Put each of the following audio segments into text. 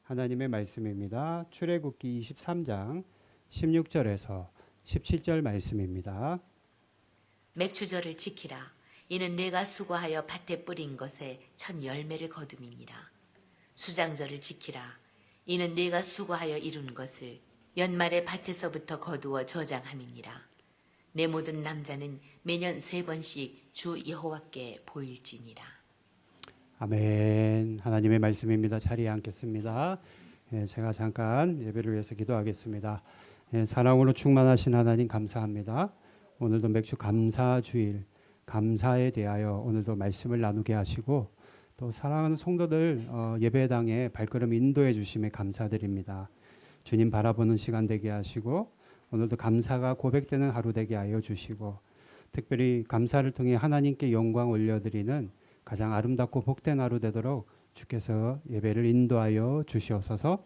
하나님의 말씀입니다. 출애굽기 23장 16절에서 17절 말씀입니다. 맥추절을 지키라. 이는 내가 수고하여 밭에 뿌린 것에 첫 열매를 거둠이니라. 수장절을 지키라. 이는 내가 수고하여 이룬 것을 연말에 밭에서부터 거두어 저장함이니라. 내 모든 남자는 매년 3번씩 주 여호와께 보일지니라. 아멘. 하나님의 말씀입니다. 자리에 앉겠습니다. 제가 잠깐 예배를 위해서 기도하겠습니다. 사랑으로 충만하신 하나님 감사합니다. 오늘도 맥주 감사 주일, 감사에 대하여 오늘도 말씀을 나누게 하시고 또 사랑하는 성도들 예배당에 발걸음 인도해 주심에 감사드립니다. 주님 바라보는 시간 되게 하시고 오늘도 감사가 고백되는 하루 되게 하여 주시고 특별히 감사를 통해 하나님께 영광 올려드리는 가장 아름답고 복된 하루 되도록 주께서 예배를 인도하여 주시옵소서.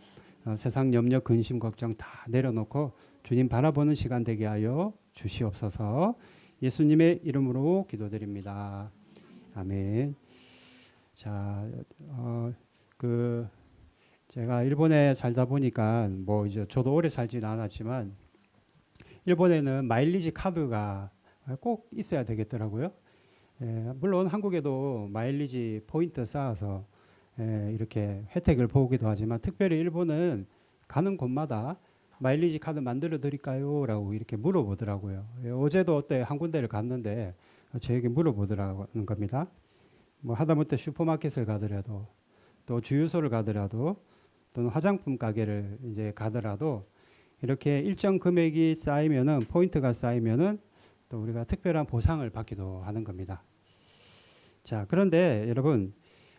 세상 염려 근심 걱정 다 내려놓고 주님 바라보는 시간 되게 하여 주시옵소서. 예수님의 이름으로 기도드립니다. 아멘. 자, 제가 일본에 살다 보니까 이제 저도 오래 살지는 않았지만 일본에는 마일리지 카드가 꼭 있어야 되겠더라고요. 물론 한국에도 마일리지 포인트 쌓아서 이렇게 혜택을 보기도 하지만 특별히 일본은 가는 곳마다 마일리지 카드 만들어 드릴까요? 라고 이렇게 물어보더라고요. 어제도 어때 한 군데를 갔는데 저에게 물어보더라는 겁니다. 하다못해 슈퍼마켓을 가더라도 또 주유소를 가더라도 또는 화장품 가게를 이제 가더라도 이렇게 일정 금액이 쌓이면은 포인트가 쌓이면은 또 우리가 특별한 보상을 받기도 하는 겁니다. 자, 그런데 여러분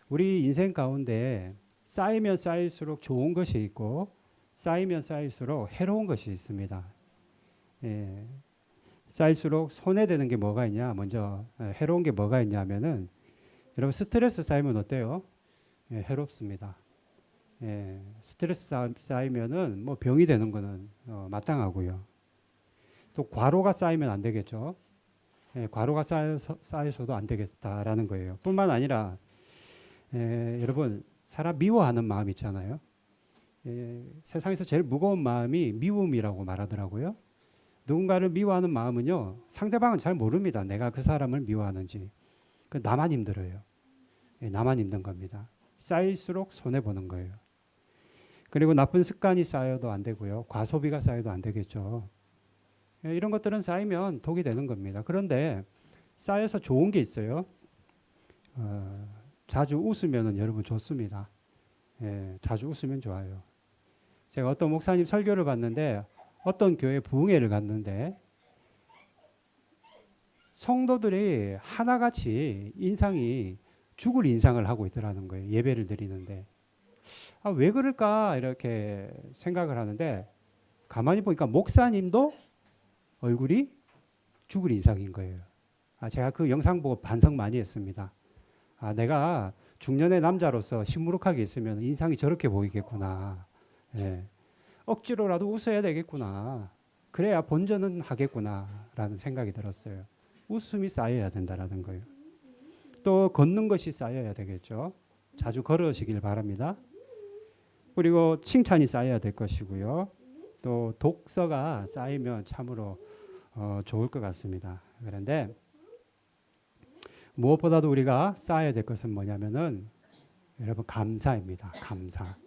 우리 인생 가운데 쌓이면 쌓일수록 좋은 것이 있고 쌓이면 쌓일수록 해로운 것이 있습니다. 쌓일수록 손해되는 게 뭐가 있냐? 먼저 해로운 게 뭐가 있냐면은 여러분 스트레스 쌓이면 어때요? 해롭습니다. 스트레스 쌓이면은 병이 되는 거는 마땅하고요. 또 과로가 쌓이면 안 되겠죠. 과로가 쌓여서도 안 되겠다라는 거예요. 뿐만 아니라 여러분 사람 미워하는 마음 있잖아요. 세상에서 제일 무거운 마음이 미움이라고 말하더라고요. 누군가를 미워하는 마음은요, 상대방은 잘 모릅니다. 내가 그 사람을 미워하는지. 나만 힘들어요. 나만 힘든 겁니다. 쌓일수록 손해보는 거예요. 그리고 나쁜 습관이 쌓여도 안 되고요. 과소비가 쌓여도 안 되겠죠. 이런 것들은 쌓이면 독이 되는 겁니다. 그런데 쌓여서 좋은 게 있어요. 자주 웃으면 여러분 좋습니다. 자주 웃으면 좋아요. 제가 어떤 목사님 설교를 봤는데 어떤 교회 부흥회를 갔는데 성도들이 하나같이 인상이 죽을 인상을 하고 있더라는 거예요. 예배를 드리는데. 왜 그럴까 이렇게 생각을 하는데 가만히 보니까 목사님도 얼굴이 죽을 인상인 거예요. 제가 그 영상 보고 반성 많이 했습니다. 내가 중년의 남자로서 시무룩하게 있으면 인상이 저렇게 보이겠구나. 억지로라도 웃어야 되겠구나. 그래야 본전은 하겠구나 라는 생각이 들었어요. 웃음이 쌓여야 된다라는 거예요. 또 걷는 것이 쌓여야 되겠죠. 자주 걸으시길 바랍니다. 그리고 칭찬이 쌓여야 될 것이고요. 또 독서가 쌓이면 참으로 좋을 것 같습니다. 그런데 무엇보다도 우리가 쌓아야 될 것은 뭐냐면은 여러분 감사입니다. 감사.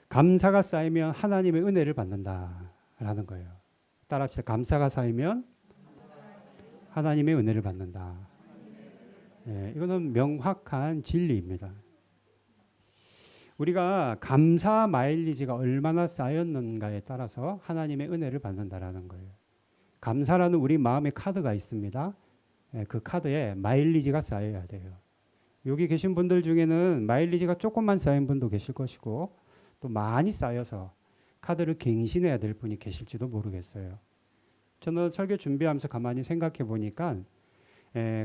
감사가 쌓이면 하나님의 은혜를 받는다라는 거예요. 따라합시다. 감사가 쌓이면 하나님의 은혜를 받는다. 이거는 명확한 진리입니다. 우리가 감사 마일리지가 얼마나 쌓였는가에 따라서 하나님의 은혜를 받는다라는 거예요. 감사라는 우리 마음의 카드가 있습니다. 그 카드에 마일리지가 쌓여야 돼요. 여기 계신 분들 중에는 마일리지가 조금만 쌓인 분도 계실 것이고 또 많이 쌓여서 카드를 갱신해야 될 분이 계실지도 모르겠어요. 저는 설교 준비하면서 가만히 생각해 보니까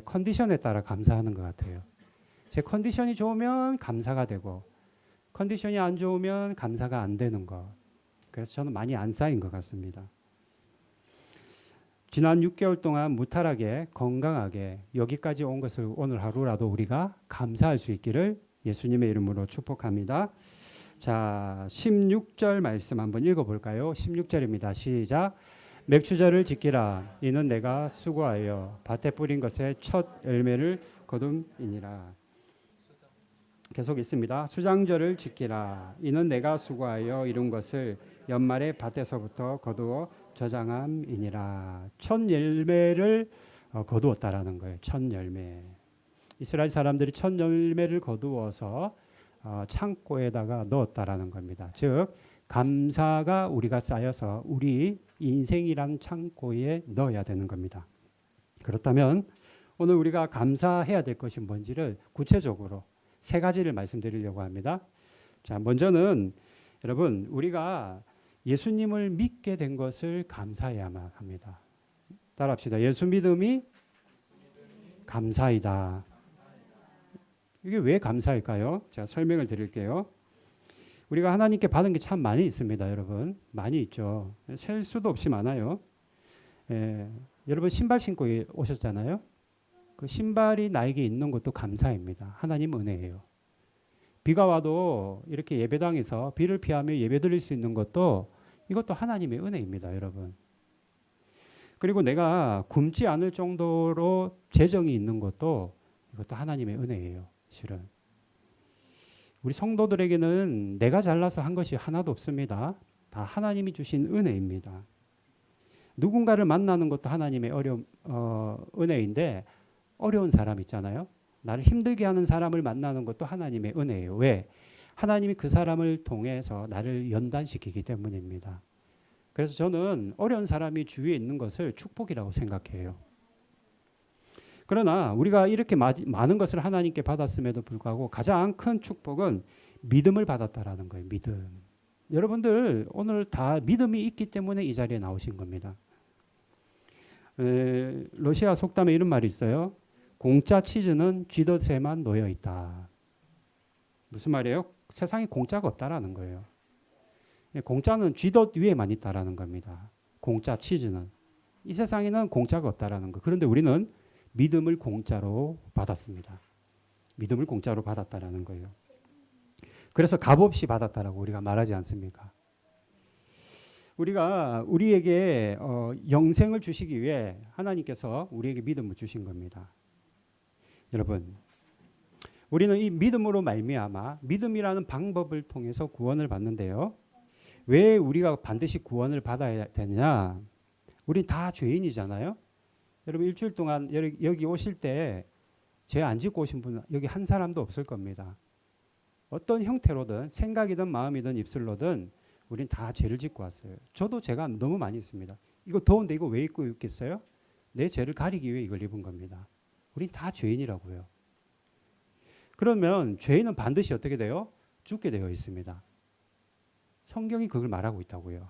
컨디션에 따라 감사하는 것 같아요. 제 컨디션이 좋으면 감사가 되고 컨디션이 안 좋으면 감사가 안 되는 것. 그래서 저는 많이 안 쌓인 것 같습니다. 지난 6개월 동안 무탈하게 건강하게 여기까지 온 것을 오늘 하루라도 우리가 감사할 수 있기를 예수님의 이름으로 축복합니다. 자, 16절 말씀 한번 읽어볼까요? 16절입니다. 시작. 맥추절을 지키라. 이는 내가 수고하여 밭에 뿌린 것의 첫 열매를 거둠이니라. 계속 있습니다. 수장절을 지키라. 이는 내가 수고하여 이룬 것을 연말에 밭에서부터 거두어 저장함이니라. 첫 열매를 거두었다라는 거예요. 첫 열매. 이스라엘 사람들이 첫 열매를 거두어서 창고에다가 넣었다라는 겁니다. 즉 감사가 우리가 쌓여서 우리 인생이란 창고에 넣어야 되는 겁니다. 그렇다면 오늘 우리가 감사해야 될 것이 뭔지를 구체적으로 세 가지를 말씀드리려고 합니다. 자, 먼저는 여러분 우리가 예수님을 믿게 된 것을 감사해야만 합니다. 따라합시다. 예수 믿음이 감사이다. 이게 왜 감사일까요? 제가 설명을 드릴게요. 우리가 하나님께 받은 게 참 많이 있습니다, 여러분. 많이 있죠. 셀 수도 없이 많아요. 여러분 신발 신고 오셨잖아요. 그 신발이 나에게 있는 것도 감사입니다. 하나님 은혜예요. 비가 와도 이렇게 예배당에서 비를 피하며 예배드릴 수 있는 것도 이것도 하나님의 은혜입니다, 여러분. 그리고 내가 굶지 않을 정도로 재정이 있는 것도 이것도 하나님의 은혜예요. 실은 우리 성도들에게는 내가 잘나서 한 것이 하나도 없습니다. 다 하나님이 주신 은혜입니다. 누군가를 만나는 것도 하나님의 은혜인데 어려운 사람 있잖아요. 나를 힘들게 하는 사람을 만나는 것도 하나님의 은혜예요. 왜? 하나님이 그 사람을 통해서 나를 연단시키기 때문입니다. 그래서 저는 어려운 사람이 주위에 있는 것을 축복이라고 생각해요. 그러나 우리가 이렇게 많은 것을 하나님께 받았음에도 불구하고 가장 큰 축복은 믿음을 받았다라는 거예요. 믿음. 여러분들 오늘 다 믿음이 있기 때문에 이 자리에 나오신 겁니다. 러시아 속담에 이런 말이 있어요. 공짜 치즈는 쥐덫에만 놓여 있다. 무슨 말이에요? 세상에 공짜가 없다라는 거예요. 공짜는 쥐덫 위에만 있다라는 겁니다. 공짜 치즈는. 이 세상에는 공짜가 없다라는 거. 그런데 우리는 믿음을 공짜로 받았습니다. 믿음을 공짜로 받았다라는 거예요. 그래서 값없이 받았다라고 우리가 말하지 않습니까? 우리가 우리에게 영생을 주시기 위해 하나님께서 우리에게 믿음을 주신 겁니다. 여러분, 우리는 이 믿음으로 말미암아 믿음이라는 방법을 통해서 구원을 받는데요. 왜 우리가 반드시 구원을 받아야 되느냐? 우린 다 죄인이잖아요. 여러분 일주일 동안 여기 오실 때 죄 안 짓고 오신 분 여기 한 사람도 없을 겁니다. 어떤 형태로든 생각이든 마음이든 입술로든 우린 다 죄를 짓고 왔어요. 저도 죄가 너무 많이 있습니다. 이거 더운데 이거 왜 입고 있겠어요? 내 죄를 가리기 위해 이걸 입은 겁니다. 우린 다 죄인이라고요. 그러면 죄인은 반드시 어떻게 돼요? 죽게 되어 있습니다. 성경이 그걸 말하고 있다고요.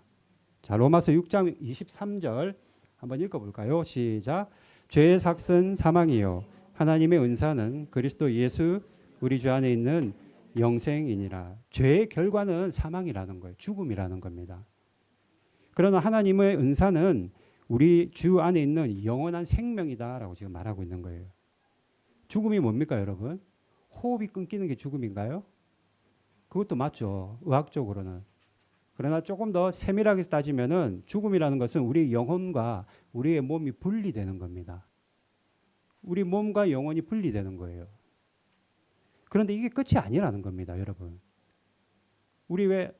자, 로마서 6장 23절 한번 읽어볼까요? 시작. 죄의 삭은 사망이요 하나님의 은사는 그리스도 예수 우리 주 안에 있는 영생이니라. 죄의 결과는 사망이라는 거예요. 죽음이라는 겁니다. 그러나 하나님의 은사는 우리 주 안에 있는 영원한 생명이다라고 지금 말하고 있는 거예요. 죽음이 뭡니까, 여러분? 호흡이 끊기는 게 죽음인가요? 그것도 맞죠. 의학적으로는. 그러나 조금 더 세밀하게 따지면은 죽음이라는 것은 우리 영혼과 우리의 몸이 분리되는 겁니다. 우리 몸과 영혼이 분리되는 거예요. 그런데 이게 끝이 아니라는 겁니다, 여러분. 우리 왜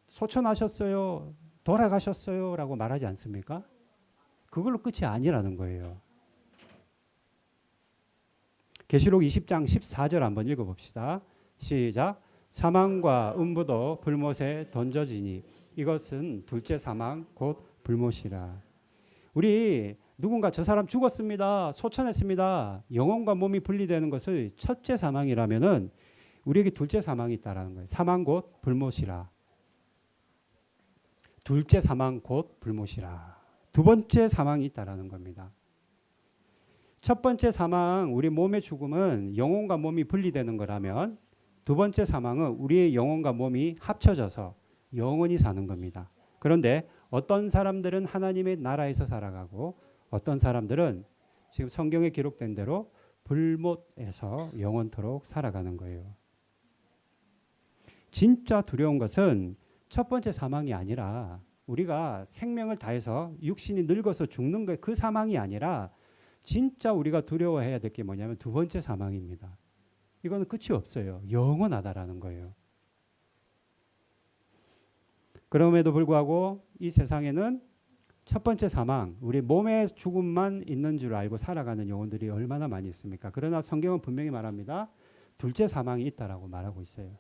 소천하셨어요, 돌아가셨어요 라고 말하지 않습니까? 그걸로 끝이 아니라는 거예요. 계시록 20장 14절 한번 읽어봅시다. 시작. 사망과 음부도 불못에 던져지니 이것은 둘째 사망 곧 불못이라. 우리 누군가 저 사람 죽었습니다, 소천했습니다, 영혼과 몸이 분리되는 것을 첫째 사망이라면은 우리에게 둘째 사망이 있다라는 거예요. 사망 곧 불못이라. 둘째 사망 곧 불못이라. 두 번째 사망이 있다라는 겁니다. 첫 번째 사망, 우리 몸의 죽음은 영혼과 몸이 분리되는 거라면 두 번째 사망은 우리의 영혼과 몸이 합쳐져서 영원히 사는 겁니다. 그런데 어떤 사람들은 하나님의 나라에서 살아가고 어떤 사람들은 지금 성경에 기록된 대로 불못에서 영원토록 살아가는 거예요. 진짜 두려운 것은 첫 번째 사망이 아니라 우리가 생명을 다해서 육신이 늙어서 죽는 그 사망이 아니라 진짜 우리가 두려워해야 될 게 뭐냐면 두 번째 사망입니다. 이거는 끝이 없어요. 영원하다라는 거예요. 그럼에도 불구하고 이 세상에는 첫 번째 사망, 우리 몸의 죽음만 있는 줄 알고 살아가는 영혼들이 얼마나 많이 있습니까? 그러나 성경은 분명히 말합니다. 둘째 사망이 있다라고 말하고 있어요.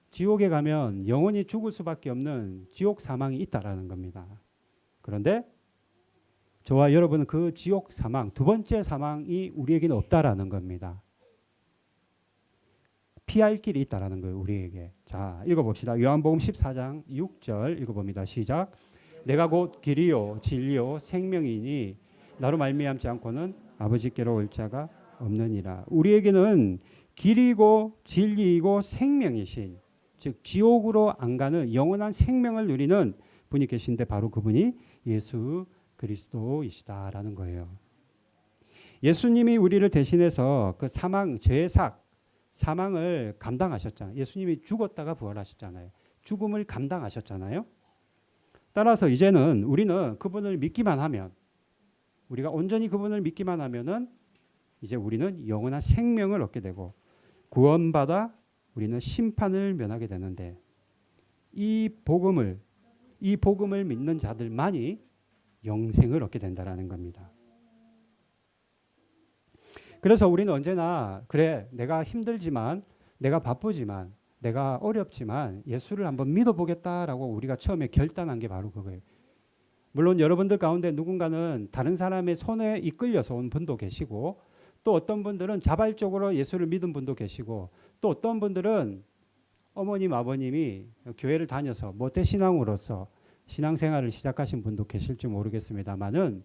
지옥에 가면 영원히 죽을 수밖에 없는 지옥 사망이 있다라는 겁니다. 그런데 저와 여러분은 그 지옥 사망, 두 번째 사망이 우리에게는 없다라는 겁니다. 피할 길이 있다라는 거예요, 우리에게. 자, 읽어봅시다. 요한복음 14장 6절 읽어봅니다. 시작. 내가 곧 길이요 진리요 생명이니 나로 말미암지 않고는 아버지께로 올 자가 없느니라. 우리에게는 길이고 진리이고 생명이신, 즉 지옥으로 안 가는 영원한 생명을 누리는 분이 계신데 바로 그분이 예수 그리스도이시다라는 거예요. 예수님이 우리를 대신해서 그 사망, 죄의 사망을 감당하셨잖아요. 예수님이 죽었다가 부활하셨잖아요. 죽음을 감당하셨잖아요. 따라서 이제는 우리는 그분을 믿기만 하면, 우리가 온전히 그분을 믿기만 하면은 이제 우리는 영원한 생명을 얻게 되고 구원받아 우리는 심판을 면하게 되는데, 이 복음을 믿는 자들만이 영생을 얻게 된다라는 겁니다. 그래서 우리는 언제나 그래, 내가 힘들지만, 내가 바쁘지만, 내가 어렵지만 예수를 한번 믿어보겠다라고 우리가 처음에 결단한 게 바로 그거예요. 물론 여러분들 가운데 누군가는 다른 사람의 손에 이끌려서 온 분도 계시고, 또 어떤 분들은 자발적으로 예수를 믿은 분도 계시고, 또 어떤 분들은 어머님 아버님이 교회를 다녀서 모태신앙으로서 신앙생활을 시작하신 분도 계실지 모르겠습니다만은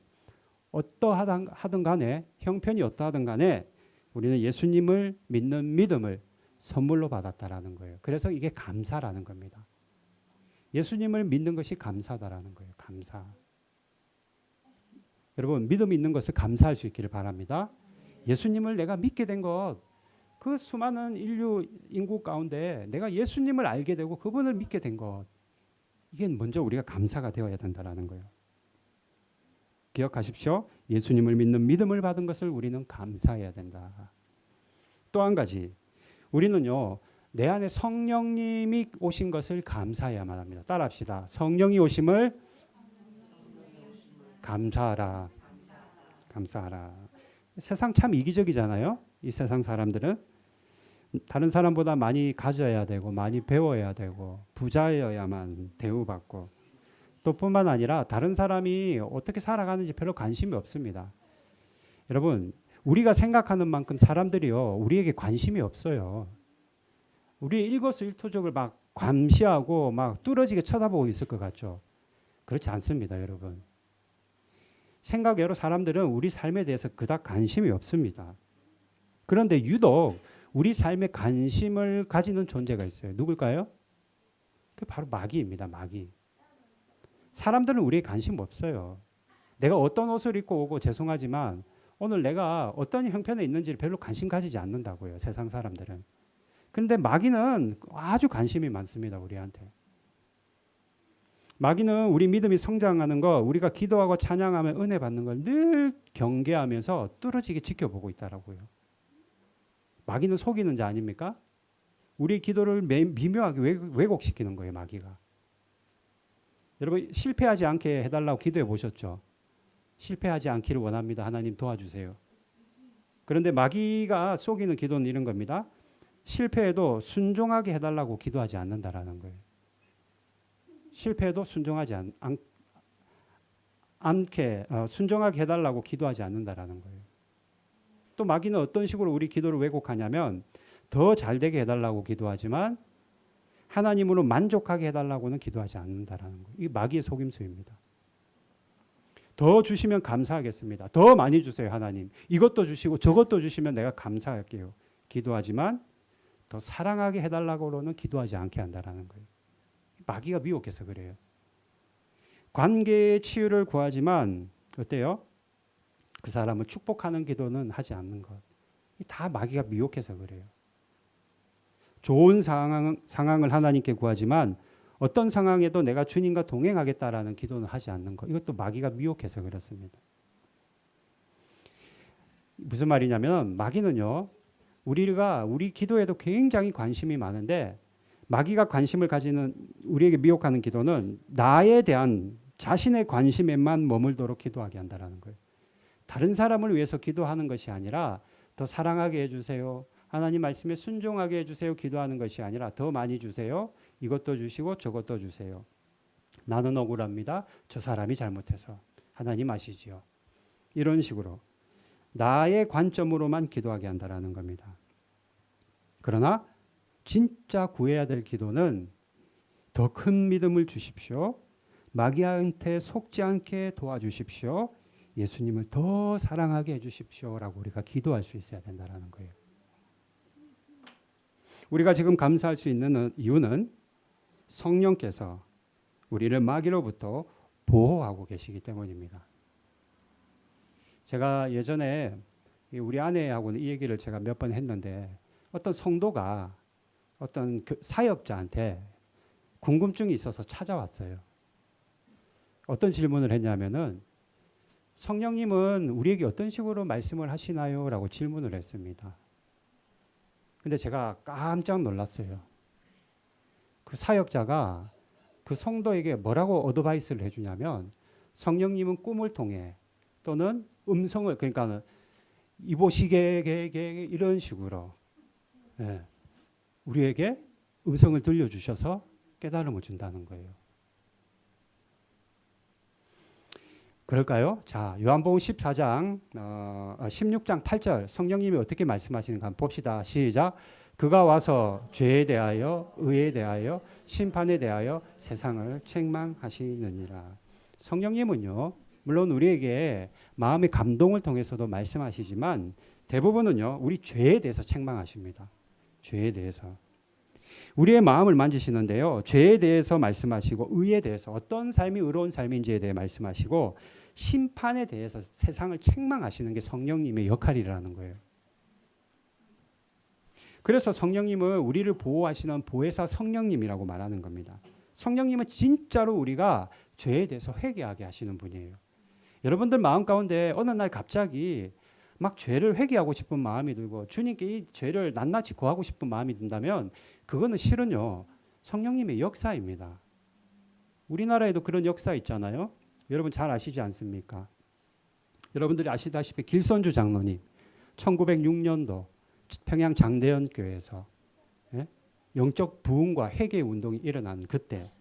어떠하든 간에, 형편이 어떠하든 간에 우리는 예수님을 믿는 믿음을 선물로 받았다라는 거예요. 그래서 이게 감사라는 겁니다. 예수님을 믿는 것이 감사다라는 거예요. 감사. 여러분, 믿음이 있는 것을 감사할 수 있기를 바랍니다. 예수님을 내가 믿게 된 것, 그 수많은 인구 가운데 내가 예수님을 알게 되고 그분을 믿게 된 것, 이게 먼저 우리가 감사가 되어야 된다라는 거예요. 기억하십시오. 예수님을 믿는 믿음을 받은 것을 우리는 감사해야 된다. 또 한 가지, 우리는요, 내 안에 성령님이 오신 것을 감사해야만 합니다. 따라합시다. 성령이 오심을 감사하라. 감사하라. 세상 참 이기적이잖아요. 이 세상 사람들은 다른 사람보다 많이 가져야 되고 많이 배워야 되고 부자여야만 대우받고, 또 뿐만 아니라 다른 사람이 어떻게 살아가는지 별로 관심이 없습니다. 여러분, 우리가 생각하는 만큼 사람들이요, 우리에게 관심이 없어요. 우리의 일거수일투족을 막 감시하고 막 뚫어지게 쳐다보고 있을 것 같죠. 그렇지 않습니다, 여러분. 생각외로 사람들은 우리 삶에 대해서 그닥 관심이 없습니다. 그런데 유독 우리 삶에 관심을 가지는 존재가 있어요. 누굴까요? 그게 바로 마귀입니다. 마귀. 사람들은 우리에 관심 없어요. 내가 어떤 옷을 입고 오고 죄송하지만 오늘 내가 어떤 형편에 있는지를 별로 관심 가지지 않는다고요. 세상 사람들은. 그런데 마귀는 아주 관심이 많습니다. 우리한테. 마귀는 우리 믿음이 성장하는 거, 우리가 기도하고 찬양하면 은혜 받는 걸 늘 경계하면서 뚫어지게 지켜보고 있다라고요. 마귀는 속이는 자 아닙니까? 우리 기도를 미묘하게 왜곡시키는 거예요. 마귀가. 여러분, 실패하지 않게 해달라고 기도해 보셨죠? 실패하지 않기를 원합니다. 하나님 도와주세요. 그런데 마귀가 속이는 기도는 이런 겁니다. 실패해도 순종하게 해달라고 기도하지 않는다라는 거예요. 실패해도 순종하지 않게 순종하게 해달라고 기도하지 않는다라는 거예요. 또 마귀는 어떤 식으로 우리 기도를 왜곡하냐면 더 잘되게 해달라고 기도하지만 하나님으로 만족하게 해달라고는 기도하지 않는다라는 거예요. 이게 마귀의 속임수입니다. 더 주시면 감사하겠습니다. 더 많이 주세요, 하나님. 이것도 주시고 저것도 주시면 내가 감사할게요. 기도하지만 더 사랑하게 해달라고는 기도하지 않게 한다라는 거예요. 마귀가 미혹해서 그래요. 관계의 치유를 구하지만 어때요? 그 사람을 축복하는 기도는 하지 않는 것. 다 마귀가 미혹해서 그래요. 좋은 상황을 하나님께 구하지만 어떤 상황에도 내가 주님과 동행하겠다라는 기도는 하지 않는 것. 이것도 마귀가 미혹해서 그렇습니다. 무슨 말이냐면 마귀는요. 우리 기도에도 굉장히 관심이 많은데 마귀가 관심을 가지는 우리에게 미혹하는 기도는 나에 대한 자신의 관심에만 머물도록 기도하게 한다는 거예요. 다른 사람을 위해서 기도하는 것이 아니라 더 사랑하게 해주세요. 하나님 말씀에 순종하게 해주세요. 기도하는 것이 아니라 더 많이 주세요. 이것도 주시고 저것도 주세요. 나는 억울합니다. 저 사람이 잘못해서. 하나님 아시지요. 이런 식으로 나의 관점으로만 기도하게 한다는 겁니다. 그러나 진짜 구해야 될 기도는 더 큰 믿음을 주십시오. 마귀한테 속지 않게 도와주십시오. 예수님을 더 사랑하게 해주십시오라고 우리가 기도할 수 있어야 된다는 거예요. 우리가 지금 감사할 수 있는 이유는 성령께서 우리를 마귀로부터 보호하고 계시기 때문입니다. 제가 예전에 우리 아내하고는 이 얘기를 제가 몇 번 했는데 어떤 성도가 어떤 사역자한테 궁금증이 있어서 찾아왔어요. 어떤 질문을 했냐면은 성령님은 우리에게 어떤 식으로 말씀을 하시나요? 라고 질문을 했습니다. 근데 제가 깜짝 놀랐어요. 그 사역자가 그 성도에게 뭐라고 어드바이스를 해주냐면 성령님은 꿈을 통해 또는 음성을 그러니까 이보시게 이런 식으로 우리에게 음성을 들려주셔서 깨달음을 준다는 거예요. 그럴까요? 자, 요한복음 14장 16장 8절 성령님이 어떻게 말씀하시는가 한번 봅시다. 시작. 그가 와서 죄에 대하여 의에 대하여 심판에 대하여 세상을 책망하시느니라. 성령님은요. 물론 우리에게 마음의 감동을 통해서도 말씀하시지만 대부분은요. 우리 죄에 대해서 책망하십니다. 죄에 대해서. 우리의 마음을 만지시는데요. 죄에 대해서 말씀하시고 의에 대해서 어떤 삶이 의로운 삶인지에 대해 말씀하시고 심판에 대해서 세상을 책망하시는 게 성령님의 역할이라는 거예요. 그래서 성령님은 우리를 보호하시는 보혜사 성령님이라고 말하는 겁니다. 성령님은 진짜로 우리가 죄에 대해서 회개하게 하시는 분이에요. 여러분들 마음 가운데 어느 날 갑자기 막 죄를 회개하고 싶은 마음이 들고 주님께 이 죄를 낱낱이 구하고 싶은 마음이 든다면 그거는 실은요. 성령님의 역사입니다. 우리나라에도 그런 역사 있잖아요. 여러분 잘 아시지 않습니까? 여러분들이 아시다시피 길선주 장로님 1906년도 평양 장대현 교회에서 영적 부흥과 회개 운동이 일어난 그때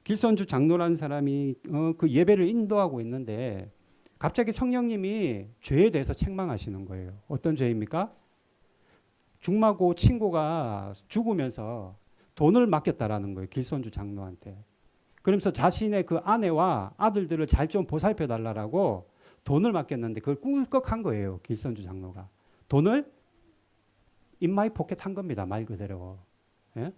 길선주 장로라는 사람이 그 예배를 인도하고 있는데 갑자기 성령님이 죄에 대해서 책망하시는 거예요. 어떤 죄입니까? 중마고 친구가 죽으면서 돈을 맡겼다라는 거예요. 길선주 장로한테. 그러면서 자신의 그 아내와 아들들을 잘 좀 보살펴 달라고 돈을 맡겼는데 그걸 꿀꺽한 거예요. 길선주 장로가. 돈을 인마이 포켓한 겁니다. 말 그대로. 예?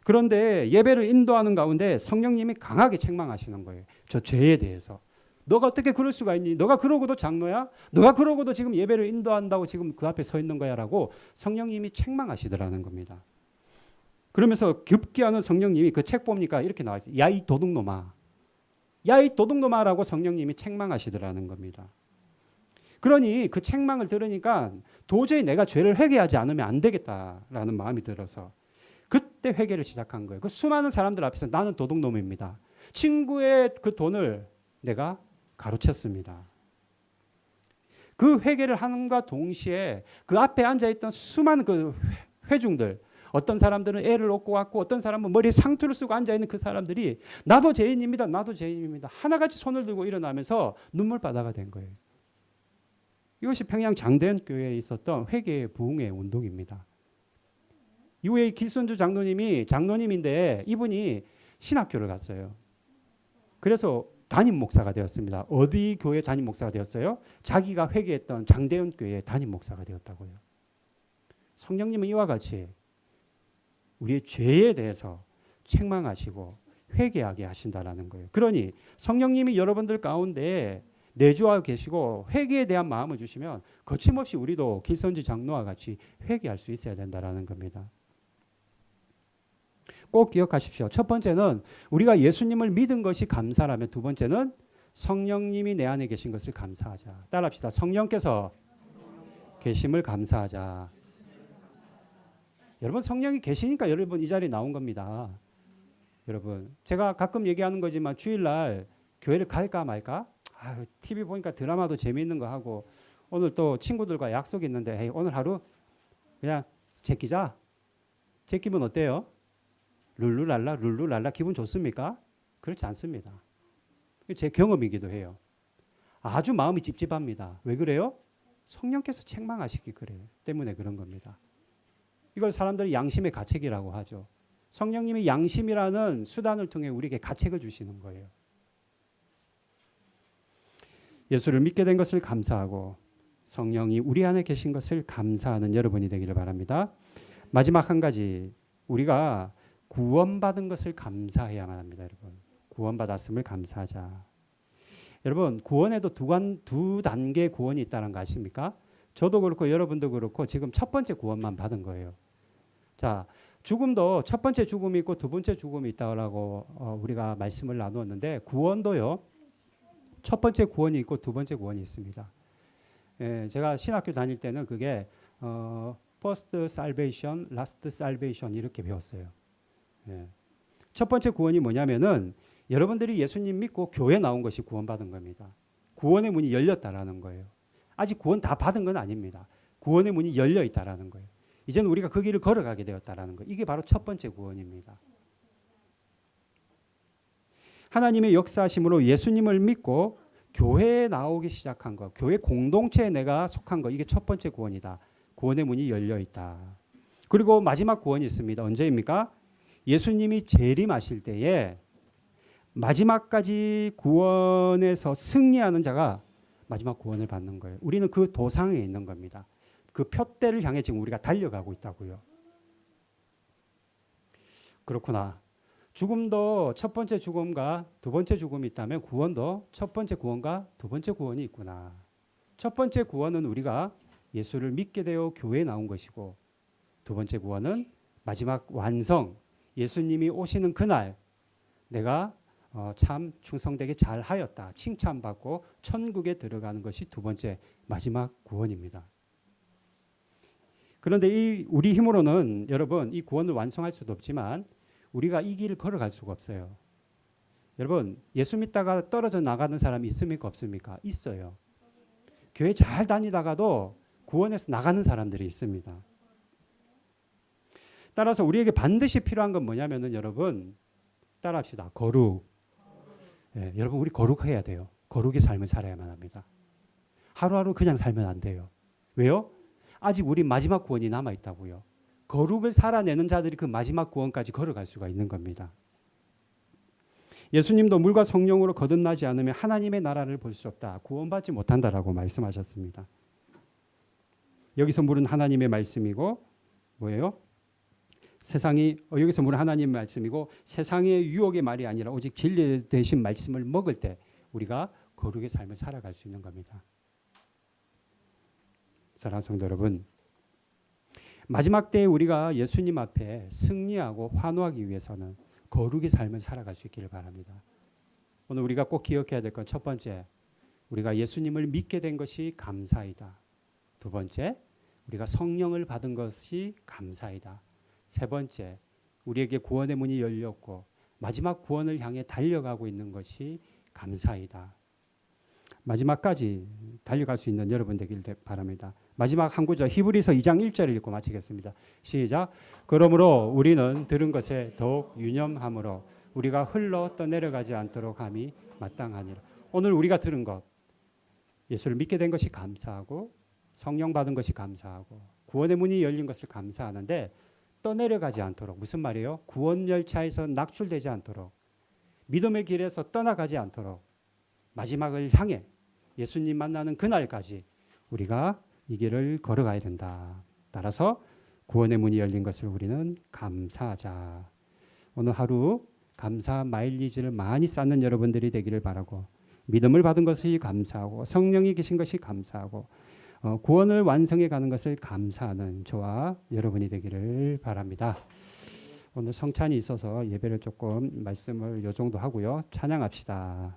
그런데 예배를 인도하는 가운데 성령님이 강하게 책망하시는 거예요. 저 죄에 대해서. 너가 어떻게 그럴 수가 있니? 너가 그러고도 장로야? 너가 그러고도 지금 예배를 인도한다고 지금 그 앞에 서 있는 거야라고 성령님이 책망하시더라는 겁니다. 그러면서 급기야는 성령님이 그 책 보니까 이렇게 나와 있어요. 야 이 도둑놈아. 야 이 도둑놈아라고 성령님이 책망하시더라는 겁니다. 그러니 그 책망을 들으니까 도저히 내가 죄를 회개하지 않으면 안 되겠다라는 마음이 들어서 그때 회개를 시작한 거예요. 그 수많은 사람들 앞에서 나는 도둑놈입니다. 친구의 그 돈을 내가 가로챘습니다. 그 회개를 하는과 동시에 그 앞에 앉아있던 수많은 그 회중들 어떤 사람들은 애를 얻고 왔고 어떤 사람은 머리에 상투를 쓰고 앉아있는 그 사람들이 나도 죄인입니다. 나도 죄인입니다. 하나같이 손을 들고 일어나면서 눈물바다가 된 거예요. 이것이 평양 장대현 교회에 있었던 회개의 부흥의 운동입니다. 이후에 길선주 장로님이 장로님인데 이분이 신학교를 갔어요. 그래서 담임 목사가 되었습니다. 어디 교회 담임 목사가 되었어요? 자기가 회개했던 장대현 교회 담임 목사가 되었다고요. 성령님은 이와 같이 우리의 죄에 대해서 책망하시고 회개하게 하신다라는 거예요. 그러니 성령님이 여러분들 가운데 내주하고 계시고 회개에 대한 마음을 주시면 거침없이 우리도 길선지 장로와 같이 회개할 수 있어야 된다라는 겁니다. 꼭 기억하십시오. 첫 번째는 우리가 예수님을 믿은 것이 감사라면 두 번째는 성령님이 내 안에 계신 것을 감사하자. 따라합시다. 성령께서 계심을 감사하자. 여러분 성령이 계시니까 여러분 이 자리에 나온 겁니다. 여러분 제가 가끔 얘기하는 거지만 주일날 교회를 갈까 말까? TV 보니까 드라마도 재미있는 거 하고 오늘 또 친구들과 약속이 있는데 에이, 오늘 하루 그냥 제끼자. 제끼면 어때요? 룰루랄라 룰루랄라 기분 좋습니까? 그렇지 않습니다. 제 경험이기도 해요. 아주 마음이 찝찝합니다. 왜 그래요? 성령께서 책망하시기 그래요. 때문에 그런 겁니다. 이걸 사람들이 양심의 가책이라고 하죠. 성령님이 양심이라는 수단을 통해 우리에게 가책을 주시는 거예요. 예수를 믿게 된 것을 감사하고 성령이 우리 안에 계신 것을 감사하는 여러분이 되기를 바랍니다. 마지막 한 가지, 우리가 구원받은 것을 감사해야만 합니다. 여러분, 구원받았음을 감사하자. 여러분, 구원에도 두 단계 구원이 있다는 거 아십니까? 저도 그렇고 여러분도 그렇고 지금 첫 번째 구원만 받은 거예요. 자, 죽음도 첫 번째 죽음이 있고 두 번째 죽음이 있다고 우리가 말씀을 나누었는데 구원도요. 첫 번째 구원이 있고 두 번째 구원이 있습니다. 제가 신학교 다닐 때는 그게 first salvation, last salvation 이렇게 배웠어요. 첫 번째 구원이 뭐냐면은 여러분들이 예수님 믿고 교회 나온 것이 구원받은 겁니다. 구원의 문이 열렸다라는 거예요. 아직 구원 다 받은 건 아닙니다. 구원의 문이 열려 있다라는 거예요. 이제는 우리가 그 길을 걸어가게 되었다라는 거예요. 이게 바로 첫 번째 구원입니다. 하나님의 역사하심으로 예수님을 믿고 교회에 나오기 시작한 것, 교회 공동체에 내가 속한 것, 이게 첫 번째 구원이다. 구원의 문이 열려 있다. 그리고 마지막 구원이 있습니다. 언제입니까? 예수님이 재림하실 때에 마지막까지 구원에서 승리하는 자가 마지막 구원을 받는 거예요. 우리는 그 도상에 있는 겁니다. 그 표대를 향해 지금 우리가 달려가고 있다고요. 그렇구나. 죽음도 첫 번째 죽음과 두 번째 죽음이 있다면 구원도 첫 번째 구원과 두 번째 구원이 있구나. 첫 번째 구원은 우리가 예수를 믿게 되어 교회에 나온 것이고 두 번째 구원은 마지막 완성, 예수님이 오시는 그날 내가 참 충성되게 잘하였다. 칭찬받고 천국에 들어가는 것이 두 번째 마지막 구원입니다. 그런데 우리 힘으로는 여러분 이 구원을 완성할 수도 없지만 우리가 이 길을 걸어갈 수가 없어요. 여러분 예수 믿다가 떨어져 나가는 사람이 있습니까? 없습니까? 있어요. 교회 잘 다니다가도 구원에서 나가는 사람들이 있습니다. 따라서 우리에게 반드시 필요한 건 뭐냐면은 여러분 따라합시다. 거룩. 여러분 우리 거룩해야 돼요. 거룩의 삶을 살아야만 합니다. 하루하루 그냥 살면 안 돼요. 왜요? 아직 우리 마지막 구원이 남아 있다고요. 거룩을 살아내는 자들이 그 마지막 구원까지 걸어갈 수가 있는 겁니다. 예수님도 물과 성령으로 거듭나지 않으면 하나님의 나라를 볼 수 없다. 구원받지 못한다라고 말씀하셨습니다. 여기서 물은 하나님의 말씀이고 뭐예요? 여기서 물은 하나님의 말씀이고 세상의 유혹의 말이 아니라 오직 진리 되신 말씀을 먹을 때 우리가 거룩의 삶을 살아갈 수 있는 겁니다. 사랑하는 성도 여러분, 마지막 때에 우리가 예수님 앞에 승리하고 환호하기 위해서는 거룩의 삶을 살아갈 수 있기를 바랍니다. 오늘 우리가 꼭 기억해야 될 건 첫 번째, 우리가 예수님을 믿게 된 것이 감사이다. 두 번째, 우리가 성령을 받은 것이 감사이다. 세 번째, 우리에게 구원의 문이 열렸고 마지막 구원을 향해 달려가고 있는 것이 감사이다. 마지막까지 달려갈 수 있는 여러분 되길 바랍니다. 마지막 한 구절 히브리서 2장 1절을 읽고 마치겠습니다. 시작. 그러므로 우리는 들은 것에 더욱 유념함으로 우리가 흘러 떠내려가지 않도록 함이 마땅하니라. 오늘 우리가 들은 것, 예수를 믿게 된 것이 감사하고 성령 받은 것이 감사하고 구원의 문이 열린 것을 감사하는데 떠내려가지 않도록, 무슨 말이에요? 구원 열차에서 낙출되지 않도록, 믿음의 길에서 떠나가지 않도록 마지막을 향해 예수님 만나는 그날까지 우리가 이 길을 걸어가야 된다. 따라서 구원의 문이 열린 것을 우리는 감사하자. 오늘 하루 감사 마일리지를 많이 쌓는 여러분들이 되기를 바라고 믿음을 받은 것이 감사하고 성령이 계신 것이 감사하고 구원을 완성해 가는 것을 감사하는 저와 여러분이 되기를 바랍니다. 오늘 성찬이 있어서 예배를 조금 말씀을 요 정도 하고요. 찬양합시다.